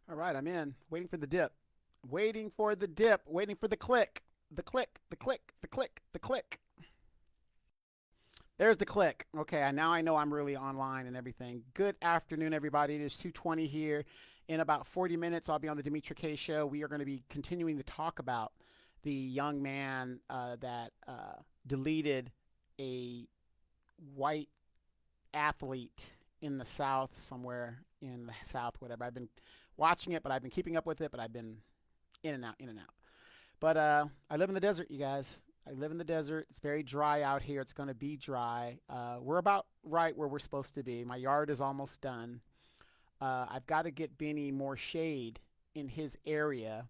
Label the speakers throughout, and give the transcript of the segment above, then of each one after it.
Speaker 1: All right, I'm in. Waiting for the dip. Waiting for the dip. Waiting for the click. The click. The click. The click. The click. There's the click. Okay, now I know I'm really online and everything. Good afternoon, everybody. It is 2:20 here. In about 40 minutes, I'll be on the Dimitri K Show. We are going to be continuing to talk about the young man that deleted a white athlete in the South, somewhere in the South, whatever. I've been watching it, but I've been keeping up with it, but I've been in and out, in and out. But I live in the desert, you guys. I live in the desert. It's very dry out here. It's going to be dry. We're about right where we're supposed to be. My yard is almost done. I've got to get Benny more shade in his area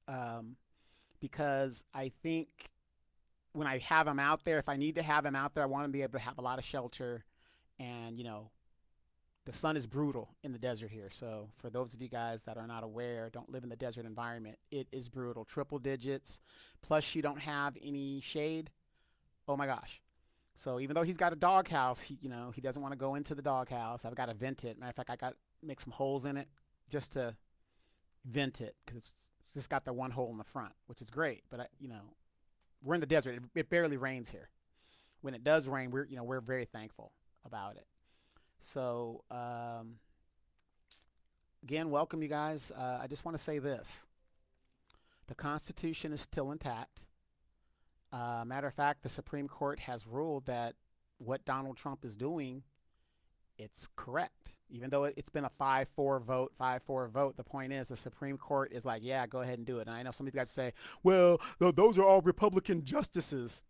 Speaker 1: um, because I think when I have him out there, if I need to have him out there, I want him to be able to have a lot of shelter. And, the sun is brutal in the desert here. So, for those of you guys that are not aware, don't live in the desert environment, it is brutal. Triple digits, plus you don't have any shade. Oh my gosh. So, even though he's got a doghouse, he doesn't want to go into the doghouse. I've got to vent it. Matter of fact, I got make some holes in it just to vent it because it's just got the one hole in the front, which is great. But we're in the desert. It barely rains here. When it does rain, we're very thankful about it. So, again, welcome you guys. I just want to say this: the Constitution is still intact. Matter of fact, the Supreme Court has ruled that what Donald Trump is doing, it's correct. Even though it's been a 5-4 vote, 5-4 vote, the point is the Supreme Court is like, yeah, go ahead and do it. And I know some of you guys say, well, those are all Republican justices.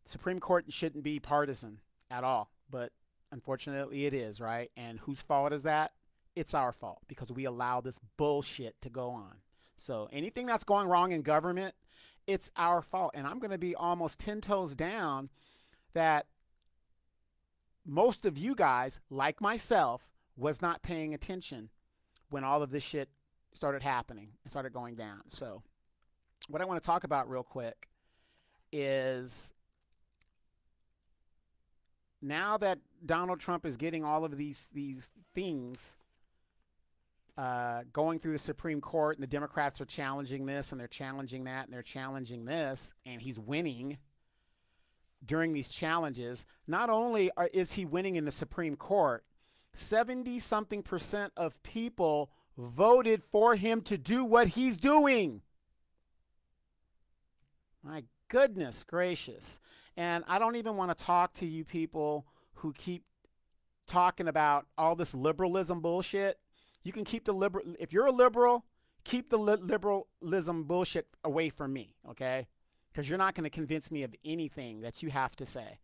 Speaker 1: The Supreme Court shouldn't be partisan at all, but unfortunately it is, right? And whose fault is that? It's our fault because we allow this bullshit to go on. So anything that's going wrong in government, it's our fault. And I'm going to be almost 10 toes down that most of you guys, like myself, was not paying attention when all of this shit started happening and started going down. So what I want to talk about real quick is now that Donald Trump is getting all of these things going through the Supreme Court, and the Democrats are challenging this, and they're challenging that, and they're challenging this, and he's winning during these challenges. Not only is he winning in the Supreme Court, 70-something% of people voted for him to do what he's doing. My goodness gracious. And I don't even want to talk to you people who keep talking about all this liberalism bullshit. You can keep the liberal, if you're a liberal, keep the liberalism bullshit away from me, okay? Because you're not going to convince me of anything that you have to say.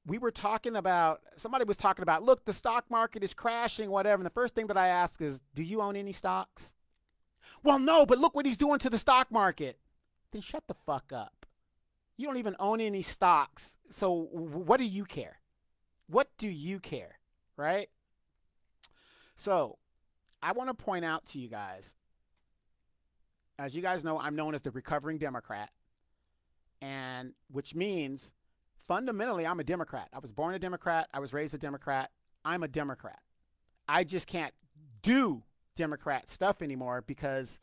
Speaker 1: Somebody was talking about, look, the stock market is crashing, whatever. And the first thing that I ask is, do you own any stocks? Well, no, but look what he's doing to the stock market. Then shut the fuck up. You don't even own any stocks. So what do you care? What do you care, right? So I want to point out to you guys, as you guys know, I'm known as the recovering Democrat, and which means fundamentally I'm a Democrat. I was born a Democrat. I was raised a Democrat. I'm a Democrat. I just can't do Democrat stuff anymore because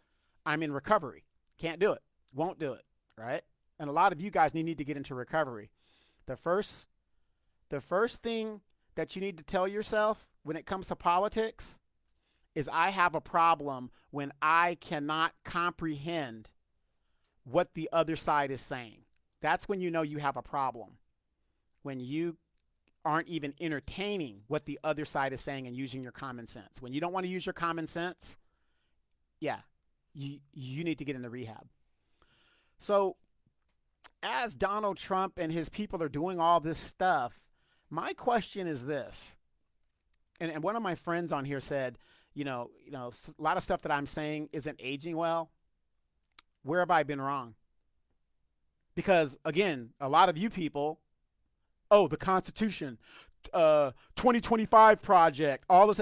Speaker 1: I'm in recovery. Can't do it. Won't do it, right? And a lot of you guys need to get into recovery. The first thing that you need to tell yourself when it comes to politics is I have a problem when I cannot comprehend what the other side is saying. That's when you know you have a problem. When you aren't even entertaining what the other side is saying and using your common sense. When you don't want to use your common sense, yeah, you need to get into rehab. So as Donald Trump and his people are doing all this stuff, my question is this. And one of my friends on here said, a lot of stuff that I'm saying isn't aging well. Where have I been wrong? Because again, a lot of you people, oh, the Constitution, 2025 project, all of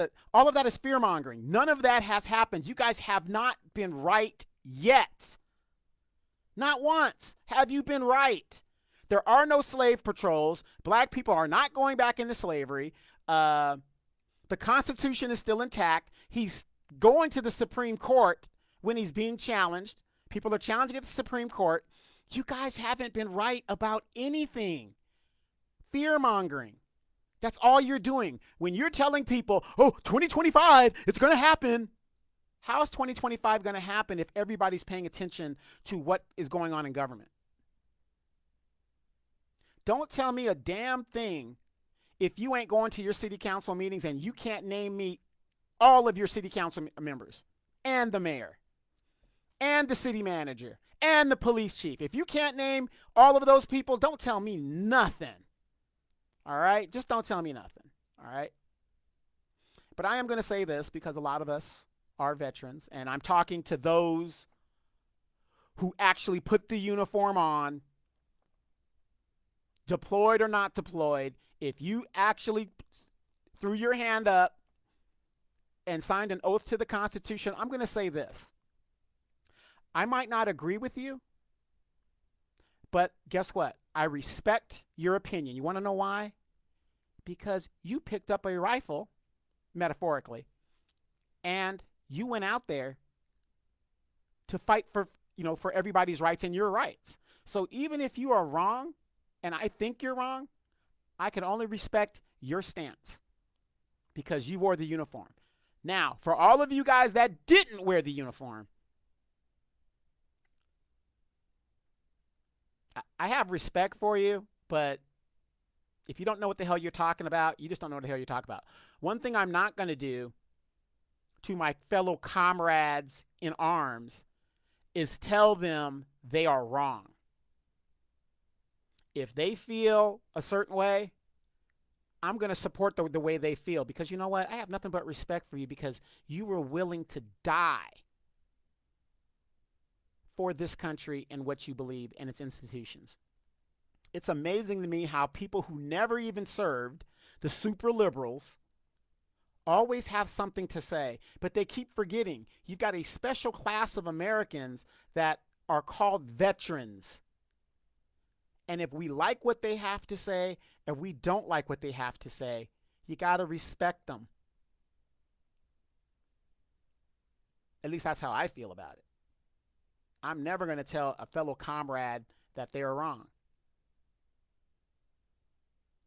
Speaker 1: that is fear mongering. None of that has happened. You guys have not been right yet. Not once have you been right. There are no slave patrols. Black people are not going back into slavery. The The Constitution is still intact. He's going to the Supreme Court when he's being challenged. People are challenging at the Supreme Court. You guys haven't been right about anything. Fear-mongering. That's all you're doing. When you're telling people, oh, 2025, it's going to happen. How is 2025 going to happen if everybody's paying attention to what is going on in government? Don't tell me a damn thing if you ain't going to your city council meetings and you can't name me all of your city council members and the mayor and the city manager and the police chief. If you can't name all of those people, don't tell me nothing. All right? Just don't tell me nothing. All right? But I am going to say this because a lot of us are veterans, and I'm talking to those who actually put the uniform on, deployed or not deployed. If you actually threw your hand up and signed an oath to the Constitution, I'm going to say this. I might not agree with you, but guess what? I respect your opinion. You want to know why? Because you picked up a rifle, metaphorically, and you went out there to fight for, for everybody's rights and your rights. So even if you are wrong, and I think you're wrong, I can only respect your stance because you wore the uniform. Now, for all of you guys that didn't wear the uniform, I have respect for you, but if you don't know what the hell you're talking about, you just don't know what the hell you're talking about. One thing I'm not going to do to my fellow comrades in arms is tell them they are wrong. If they feel a certain way, I'm going to support the way they feel because you know what? I have nothing but respect for you because you were willing to die for this country and what you believe and its institutions. It's amazing to me how people who never even served, the super liberals, always have something to say, but they keep forgetting. You've got a special class of Americans that are called veterans. And if we like what they have to say, if we don't like what they have to say, you got to respect them. At least that's how I feel about it. I'm never going to tell a fellow comrade that they are wrong.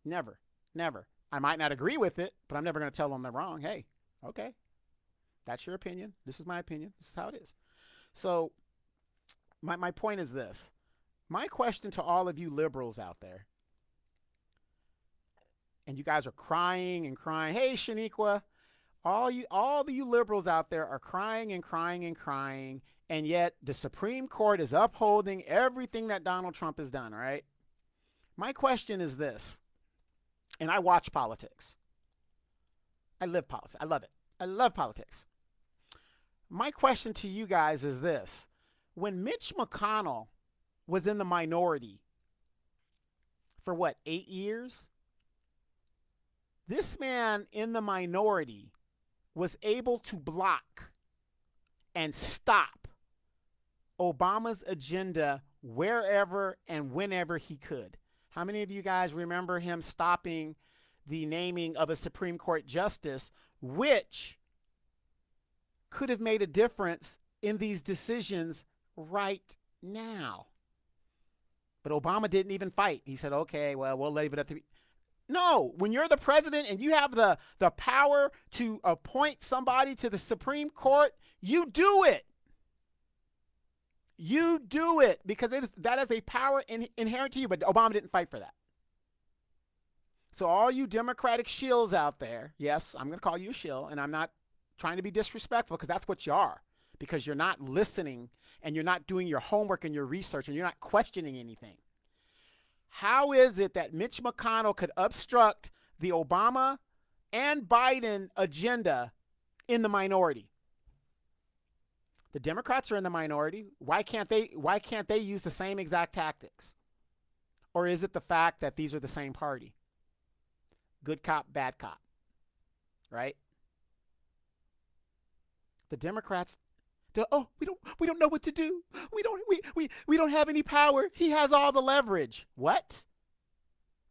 Speaker 1: Never, never. I might not agree with it, but I'm never going to tell them they're wrong. Hey, okay, that's your opinion. This is my opinion. This is how it is. So my point is this. My question to all of you liberals out there, and you guys are crying and crying, hey, Shaniqua, all of you liberals out there are crying and crying and crying, and yet the Supreme Court is upholding everything that Donald Trump has done, right? My question is this, and I watch politics. I live politics. I love it. I love politics. My question to you guys is this. When Mitch McConnell was in the minority for 8 years? This man in the minority was able to block and stop Obama's agenda wherever and whenever he could. How many of you guys remember him stopping the naming of a Supreme Court justice, which could have made a difference in these decisions right now? But Obama didn't even fight. He said, okay, well, we'll leave it at the... No, when you're the president and you have the power to appoint somebody to the Supreme Court, you do it. You do it because that is a power inherent to you, but Obama didn't fight for that. So all you Democratic shills out there, yes, I'm going to call you a shill, and I'm not trying to be disrespectful because that's what you are, because you're not listening and you're not doing your homework and your research and you're not questioning anything. How is it that Mitch McConnell could obstruct the Obama and Biden agenda in the minority? The Democrats are in the minority. Why can't they use the same exact tactics? Or is it the fact that these are the same party? Good cop, bad cop. Right? The Democrats, we don't know what to do. We don't have any power. He has all the leverage. What?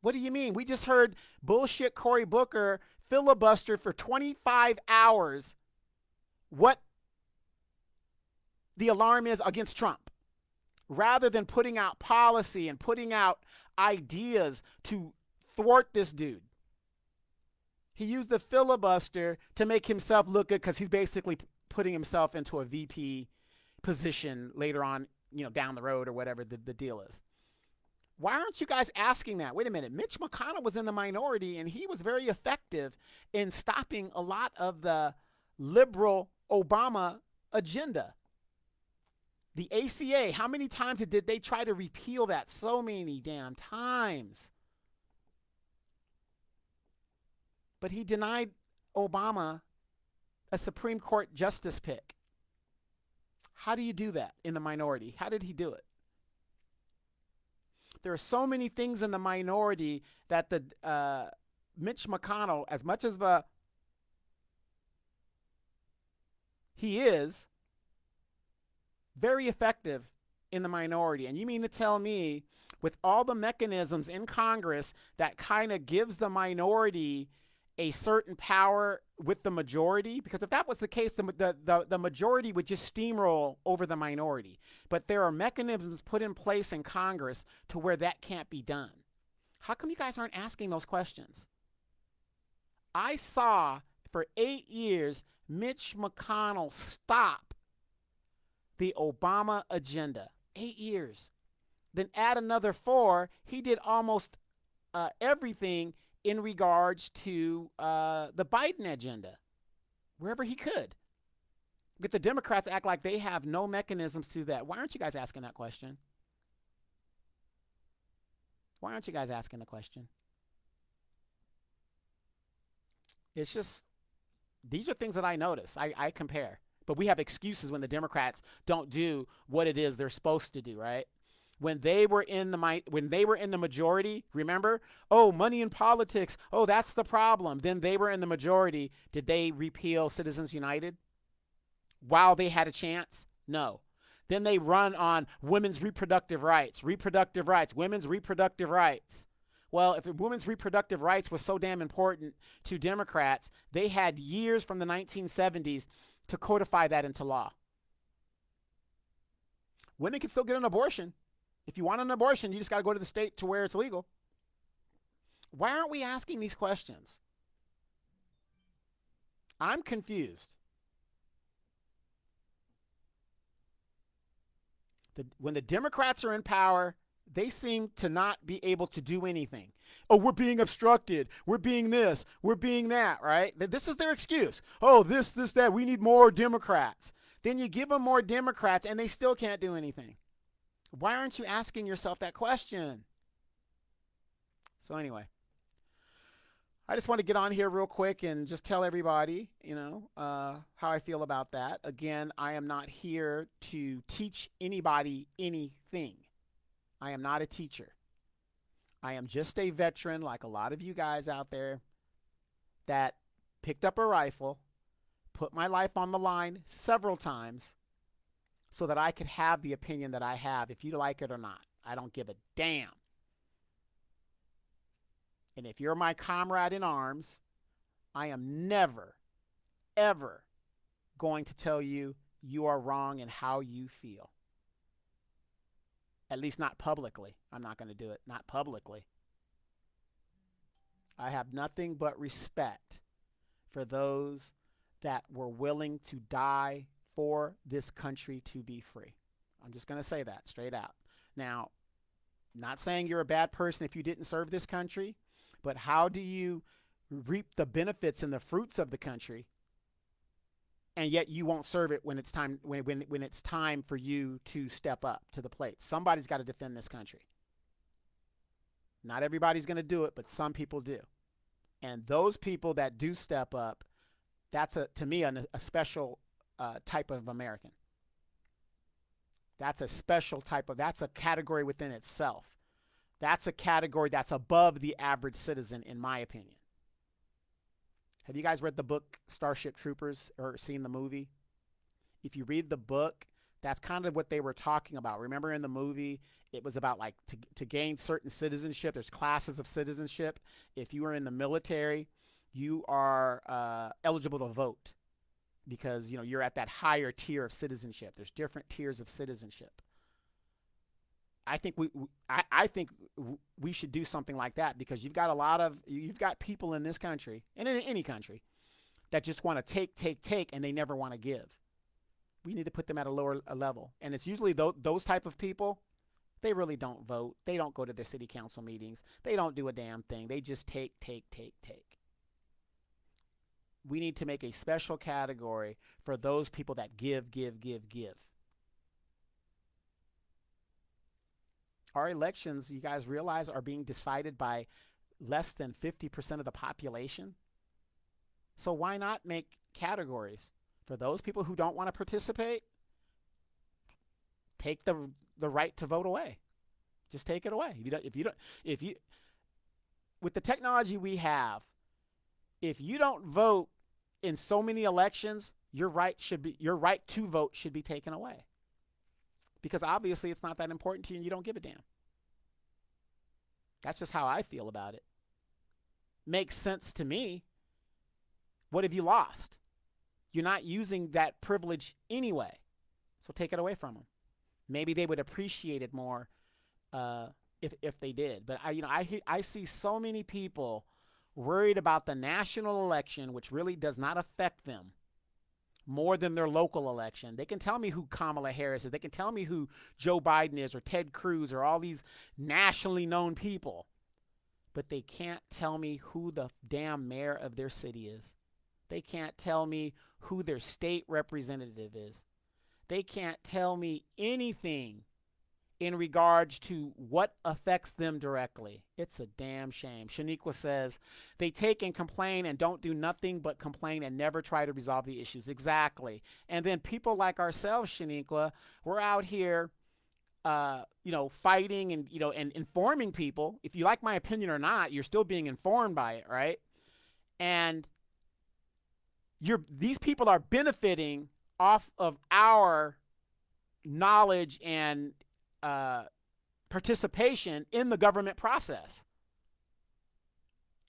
Speaker 1: What do you mean? We just heard bullshit Cory Booker filibustered for 25 hours what the alarm is against Trump, rather than putting out policy and putting out ideas to thwart this dude. He used the filibuster to make himself look good because he's basically putting himself into a VP position later on, down the road or whatever the deal is. Why aren't you guys asking that? Wait a minute. Mitch McConnell was in the minority, and he was very effective in stopping a lot of the liberal Obama agenda. The ACA, how many times did they try to repeal that? So many damn times. But he denied Obama a Supreme Court justice pick. How do you do that in the minority? How did he do it? There are so many things in the minority that the Mitch McConnell, as much as he is very effective in the minority. And you mean to tell me, with all the mechanisms in Congress that kind of gives the minority a certain power with the majority? Because if that was the case, the majority would just steamroll over the minority. But there are mechanisms put in place in Congress to where that can't be done. How come you guys aren't asking those questions? I saw for 8 years Mitch McConnell stop the Obama agenda. 8 years. Then add another 4, he did almost everything in regards to the Biden agenda, wherever he could. But the Democrats act like they have no mechanisms to that. Why aren't you guys asking that question? Why aren't you guys asking the question? It's just, these are things that I notice. I compare. But we have excuses when the Democrats don't do what it is they're supposed to do, right? When they were in the majority, remember? Oh, money in politics. Oh, that's the problem. Then they were in the majority. Did they repeal Citizens United while they had a chance? No. Then they run on women's reproductive rights, women's reproductive rights. Well, if women's reproductive rights was so damn important to Democrats, they had years from the 1970s to codify that into law. Women can still get an abortion. If you want an abortion, you just got to go to the state to where it's legal. Why aren't we asking these questions? I'm confused. When the Democrats are in power, they seem to not be able to do anything. Oh, we're being obstructed. We're being this. We're being that, right? This is their excuse. Oh, this, that. We need more Democrats. Then you give them more Democrats, and they still can't do anything. Why aren't you asking yourself that question? So anyway, I just want to get on here real quick and just tell everybody, how I feel about that. Again, I am not here to teach anybody anything. I am not a teacher. I am just a veteran, like a lot of you guys out there, that picked up a rifle, put my life on the line several times, so that I could have the opinion that I have, if you like it or not. I don't give a damn. And if you're my comrade in arms, I am never, ever going to tell you you are wrong in how you feel. At least not publicly. I'm not going to do it. Not publicly. I have nothing but respect for those that were willing to die for this country to be free. I'm just going to say that straight out. Now, not saying you're a bad person if you didn't serve this country, but how do you reap the benefits and the fruits of the country, and yet you won't serve it when it's time when it's time for you to step up to the plate? Somebody's got to defend this country. Not everybody's going to do it, but some people do. And those people that do step up, that's to me a special type of American. That's a special type of, that's a category within itself. That's a category that's above the average citizen, in my opinion. Have you guys read the book Starship Troopers or seen the movie? If you read the book, that's kind of what they were talking about. Remember in the movie, it was about like to gain certain citizenship. There's classes of citizenship. If you were in the military, you are eligible to vote because you're at that higher tier of citizenship. There's different tiers of citizenship. I think I think we should do something like that because you've got people in this country and in any country that just want to take, and they never want to give. We need to put them at a lower level, and it's usually those type of people. They really don't vote. They don't go to their city council meetings. They don't do a damn thing. They just take. We need to make a special category for those people that give. Our elections, you guys realize, are being decided by less than 50% of the population. So why not make categories for those people who don't want to participate? Take the right to vote away. Just take it away. If you with the technology we have, if you don't vote in so many elections, your right to vote should be taken away. Because obviously it's not that important to you and you don't give a damn. That's just how I feel about it. Makes sense to me. What have you lost? You're not using that privilege anyway. So take it away from them. Maybe they would appreciate it more if they did. But I see so many people worried about the national election, which really does not affect them more than their local election. They can tell me who Kamala Harris is. They can tell me who Joe Biden is or Ted Cruz or all these nationally known people. But they can't tell me who the damn mayor of their city is. They can't tell me who their state representative is. They can't tell me anything in regards to what affects them directly. It's a damn shame. Shaniqua says, they take and complain and don't do nothing but complain and never try to resolve the issues. Exactly. And then people like ourselves, Shaniqua, we're out here, fighting and, and informing people. If you like my opinion or not, you're still being informed by it, right? And these people are benefiting off of our knowledge and participation in the government process.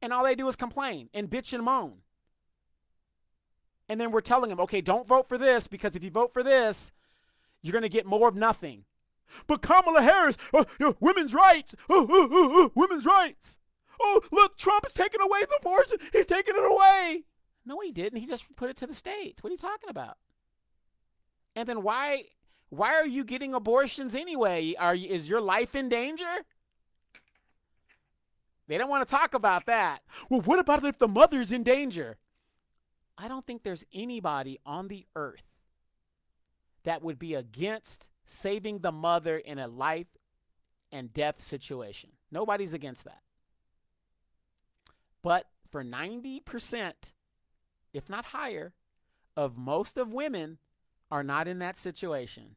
Speaker 1: And all they do is complain and bitch and moan. And then we're telling them, okay, don't vote for this because if you vote for this, you're going to get more of nothing. But Kamala Harris, women's rights, women's rights. Oh, look, Trump is taking away the abortion. He's taking it away. No, he didn't. He just put it to the states. What are you talking about? And then why are you getting abortions anyway? Is your life in danger? They don't want to talk about that. Well, what about if the mother's in danger? I don't think there's anybody on the earth that would be against saving the mother in a life and death situation. Nobody's against that. But for 90%, if not higher, of most of women are not in that situation.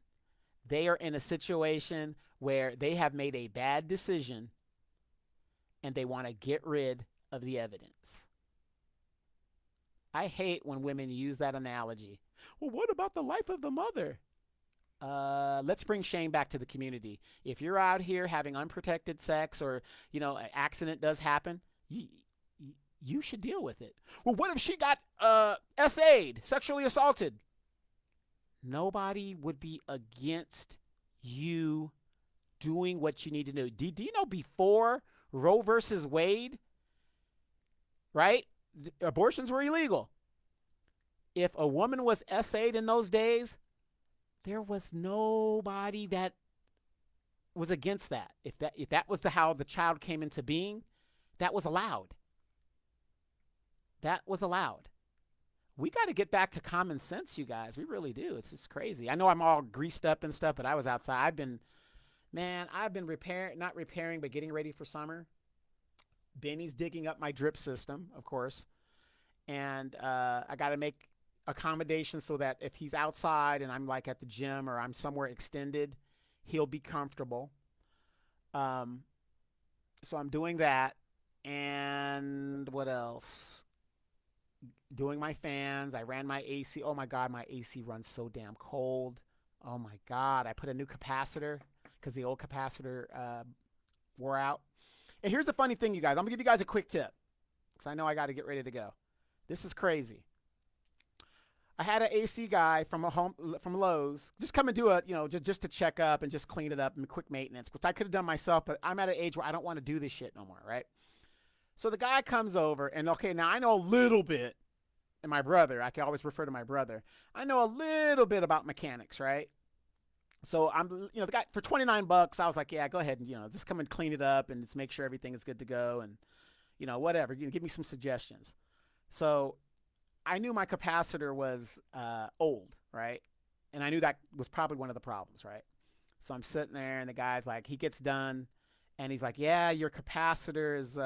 Speaker 1: They are in a situation where they have made a bad decision and they want to get rid of the evidence. I hate when women use that analogy. Well, what about the life of the mother? Let's bring shame back to the community. If you're out here having unprotected sex or, an accident does happen, you should deal with it. Well, what if she got SA'd, sexually assaulted? Nobody would be against you doing what you need to do. Do you know before Roe versus Wade, right? Abortions were illegal. If a woman was SA'd in those days, there was nobody that was against that. If that was how the child came into being, that was allowed. That was allowed. We got to get back to common sense, you guys. We really do. It's just crazy. I know I'm all greased up and stuff, but I was outside. I've been not repairing, but getting ready for summer. Benny's digging up my drip system, of course. And I got to make accommodations so that if he's outside and I'm like at the gym or I'm somewhere extended, he'll be comfortable. So I'm doing that. And what else? Doing my fans. I ran my AC. Oh my God, my AC runs so damn cold. Oh my God. I put a new capacitor because the old capacitor wore out. And here's the funny thing, you guys. I'm going to give you guys a quick tip. because I know I got to get ready to go. This is crazy. I had an AC guy from Lowe's just come and do a just to check up and just clean it up and quick maintenance, which I could have done myself, but I'm at an age where I don't want to do this shit no more, right? So the guy comes over and okay, now I know a little bit, and my brother, I can always refer to my brother. I know a little bit about mechanics, right? So the guy for 29 bucks, I was like, yeah, go ahead and just come and clean it up and just make sure everything is good to go and whatever. Give me some suggestions. So I knew my capacitor was old, right? And I knew that was probably one of the problems, right? So I'm sitting there, and the guy's like, he gets done, and he's like, yeah, your capacitor is,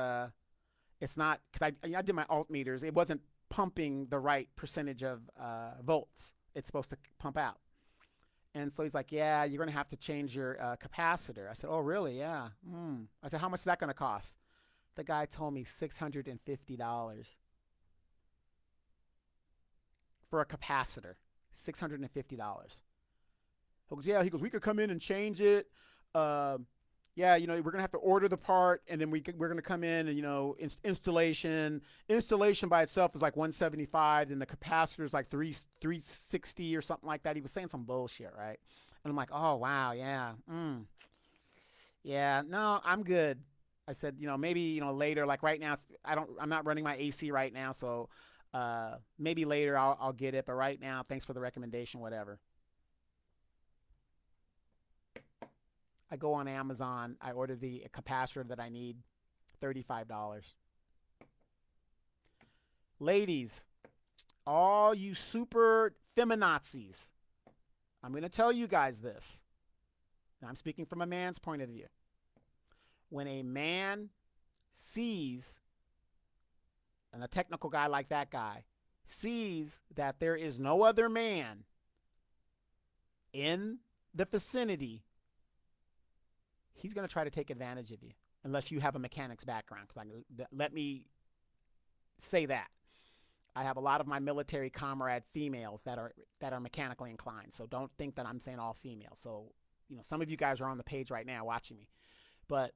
Speaker 1: it's not, because I did my alt meters, it wasn't pumping the right percentage of volts it's supposed to pump out. And so he's like, yeah, you're going to have to change your capacitor. I said, oh, really? Yeah. I said, how much is that going to cost? The guy told me $650 for a capacitor. $650. He goes, yeah. He goes, we could come in and change it. Yeah, we're gonna have to order the part, and then we're gonna come in and installation by itself is like 175, and the capacitor is like 360 or something like that. He was saying some bullshit, right? And I'm like, oh wow, yeah, yeah, no, I'm good. I said, maybe later, like right now, I'm not running my AC right now, so maybe later I'll get it, but right now, thanks for the recommendation, whatever. I go on Amazon. I order the capacitor that I need, $35. Ladies, all you super feminazis, I'm going to tell you guys this. And I'm speaking from a man's point of view. When a man sees, and a technical guy like that guy, sees that there is no other man in the vicinity, he's going to try to take advantage of you unless you have a mechanics background. Let me say that. I have a lot of my military comrade females that are mechanically inclined. So don't think that I'm saying all females. So, some of you guys are on the page right now watching me. But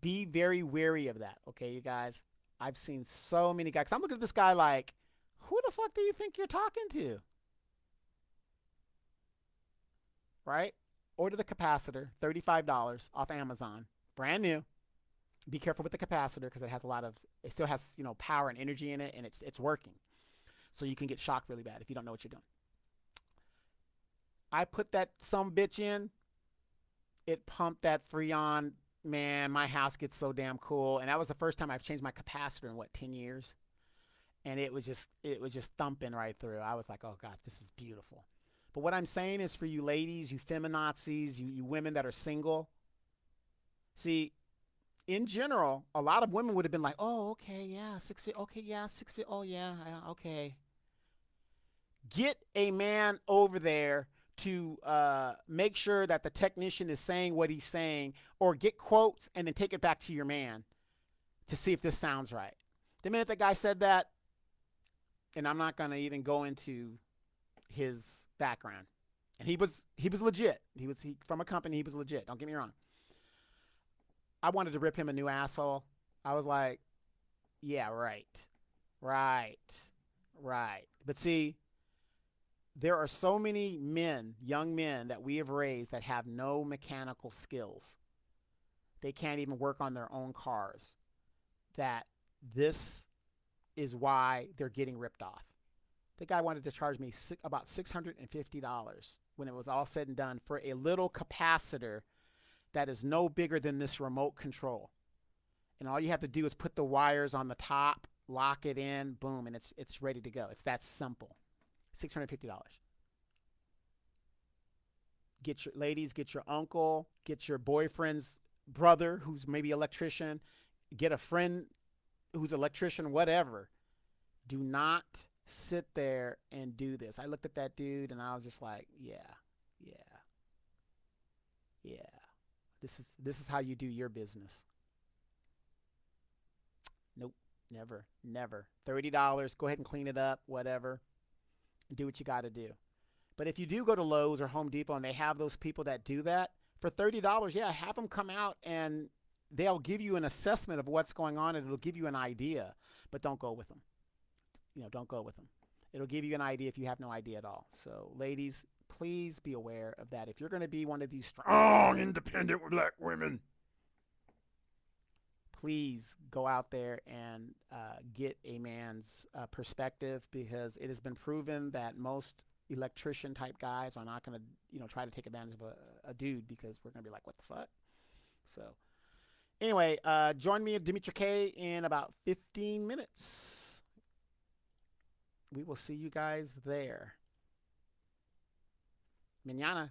Speaker 1: be very wary of that, okay, you guys? I've seen so many guys. 'Cause I'm looking at this guy like, who the fuck do you think you're talking to? Right? Order the capacitor, $35 off Amazon, brand new. Be careful with the capacitor because it still has power and energy in it, and it's working. So you can get shocked really bad if you don't know what you're doing. I put that some bitch in. It pumped that Freon. Man, my house gets so damn cool, and that was the first time I've changed my capacitor in 10 years, and it was just thumping right through. I was like, oh god, this is beautiful. But what I'm saying is for you ladies, you feminazis, you women that are single, see, in general, a lot of women would have been like, oh, okay, yeah, 6 feet, okay, yeah, 6 feet, oh, yeah, okay. Get a man over there to make sure that the technician is saying what he's saying, or get quotes and then take it back to your man to see if this sounds right. The minute the guy said that, and I'm not going to even go into his background, and he was legit. He from a company. He was legit. Don't get me wrong. I wanted to rip him a new asshole. I was like, yeah, right. But see, there are so many men, young men that we have raised that have no mechanical skills. They can't even work on their own cars. That this is why they're getting ripped off. The guy wanted to charge me about $650 when it was all said and done for a little capacitor that is no bigger than this remote control. And all you have to do is put the wires on the top, lock it in, boom, and it's ready to go. It's that simple. $650. Get your uncle, get your boyfriend's brother who's maybe an electrician, get a friend who's an electrician, whatever. Do not sit there and do this. I looked at that dude and I was just like, yeah. This is how you do your business. Nope, never. $30, go ahead and clean it up, whatever, and do what you got to do. But if you do go to Lowe's or Home Depot and they have those people that do that, for $30, yeah, have them come out and they'll give you an assessment of what's going on and it'll give you an idea, but don't go with them. Don't go with them. It'll give you an idea if you have no idea at all. So, ladies, please be aware of that. If you're going to be one of these strong, independent black women, please go out there and get a man's perspective, because it has been proven that most electrician type guys are not going to, try to take advantage of a dude, because we're going to be like, what the fuck? So, anyway, join me at Dimitri K in about 15 minutes. We will see you guys there. Mañana.